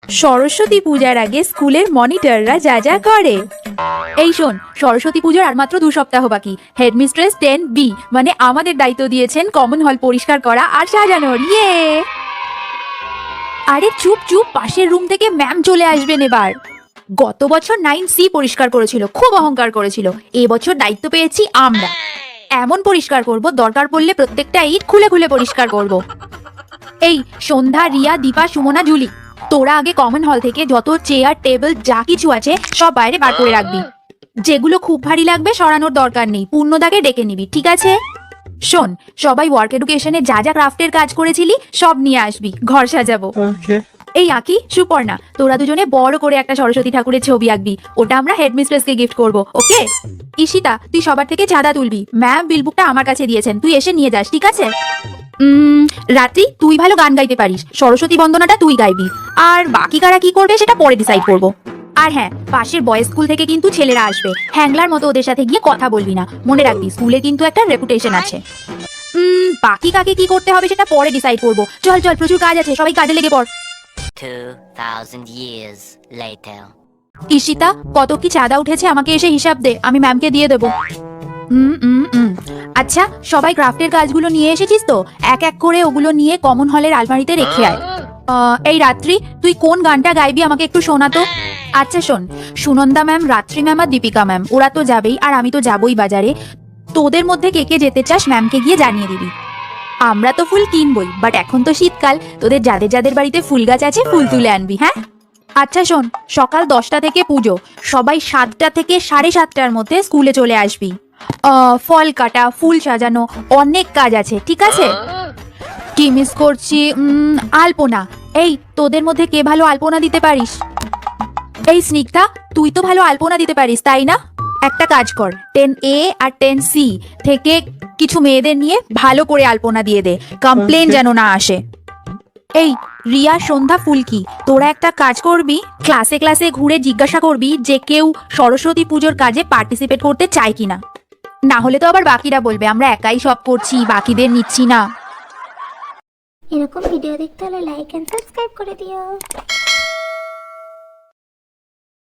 সরস্বতী পূজার আগে স্কুলের মনিটররা যা যা করে। এই শোন, সরস্বতী পুজোর আর মাত্র 2 সপ্তাহ বাকি। হেডমিস্ট্রেস 10B মানে আমাদের দায়িত্ব দিয়েছেন কমন হল পরিষ্কার করা আর সাজানোর। ইয়ে! আরে চুপ চুপ, পাশের রুম থেকে ম্যাম চলে আসবেন এবার। গত বছর 9C পরিষ্কার করেছিল, খুব অহংকার করেছিল। এবছর দায়িত্ব পেয়েছি আমরা। এমন পরিষ্কার করব, দরকার পড়লে প্রত্যেকটা ইট খুলে খুলে পরিষ্কার করব। এই সন্ধ্যা, রিয়া, দীপা, সুমনা, জুলি, তোরা আগে কমন হল থেকে যত চেয়ার টেবিল যা কিছু আছে সব বাইরে বার করে রাখবি। যেগুলো খুব ভারী লাগবে সরানোর দরকার নেই, পূর্ণদাকে ডেকে নিবি, ঠিক আছে? শোন, সবাই ওয়ার্ক এডুকেশনে যা যা ক্রাফটের কাজ করেছিলি সব নিয়ে আসবি, ঘর সাজাবো। এই আঁকি, সুপর্ণা, তোরা দুজনে বড় করে একটা সরস্বতী ঠাকুরের ছবি আঁকবি, ওটা আমরা হেডমিস্ট্রেসকে গিফট করব, ওকে? ঈশিতা, তুই সবার থেকে চাঁদা তুলবি। ম্যাম বিলবুকটা আমার কাছে দিয়েছেন, তুই এসে নিয়ে যাস, ঠিক আছে? রাত্রি, তুই ভালো গান গাইতে পারিস, সরস্বতী বন্দনাটা তুই গাইবি। আর বাকি কারা কি করবে সেটা পরে ডিসাইড করব। আর হ্যাঁ, পাশের বয়েজ স্কুল থেকে কিন্তু ছেলেরা আসবে, হ্যাংলার মতো ওদের সাথে গিয়ে কথা বলবি না, মনে রাখবি স্কুলে কিন্তু একটা রেপুটেশন আছে। বাকি কাকে কি করতে হবে সেটা পরে ডিসাইড করব। চল চল, প্রচুর কাজ আছে, সবাই কাজে লেগে পড়। 2000 years later. ঈশিতা, কত কি চাঁদা উঠেছে আমাকে এসে হিসাব দে, আমি ম্যামকে দিয়ে দেবো। আচ্ছা, সবাই ক্রাফটের কাজগুলো নিয়ে এসেছিস তো? এক এক করে ওগুলো নিয়ে কমন হলের আলমারিতে রেখে আয়। এই রাত্রি, তুই কোন গানটা গাইবি আমাকে একটু শোনাতো। আচ্ছা শোন, সুনন্দা ম্যাম, রাত্রি ম্যাম আর দীপিকা ম্যাম ওরা তো যাবেই, আর আমি তো যাবই বাজারে। তোদের মধ্যে কে কে যেতে চাস ম্যামকে গিয়ে জানিয়ে দিবি। আমরা তো ফুল কিনবই, বাট এখন তো শীতকাল, তোদের যাদের যাদের বাড়িতে ফুল গাছ আছে ফুল তুলে আনবি, হ্যাঁ? আচ্ছা শোন, সকাল 10টা থেকে পুজো, সবাই 7টা থেকে 7:30টার মধ্যে স্কুলে চলে আসবি। ফল কাটা, ফুল সাজানো, অনেক কাজ আছে, ঠিক আছে? কি মিস করছি? আলপনা। এই, তোদের মধ্যে কে ভালো আলপনা দিতে পারিস? এই স্নিগ্ধা, তুই তো ভালো আলপনা দিতে পারিস, তাই না? একটা কাজ কর, 10A আর 10C থেকে কিছু মেয়েদের নিয়ে ভালো করে আলপনা দিয়ে দে, কমপ্লেন যেন না আসে। এই রিয়া, সন্ধ্যা, ফুলকি, তোরা একটা কাজ করবি, ক্লাসে ক্লাসে ঘুরে জিজ্ঞাসা করবি যে কেউ সরস্বতী পুজোর কাজে পার্টিসিপেট করতে চায় কিনা। না হলে তো আবার বাকিরা বলবে আমরা একাই সব করছি, বাকিদের নিচ্ছি না। এরকম ভিডিও দেখতে হলে লাইক এন্ড সাবস্ক্রাইব করে দিও।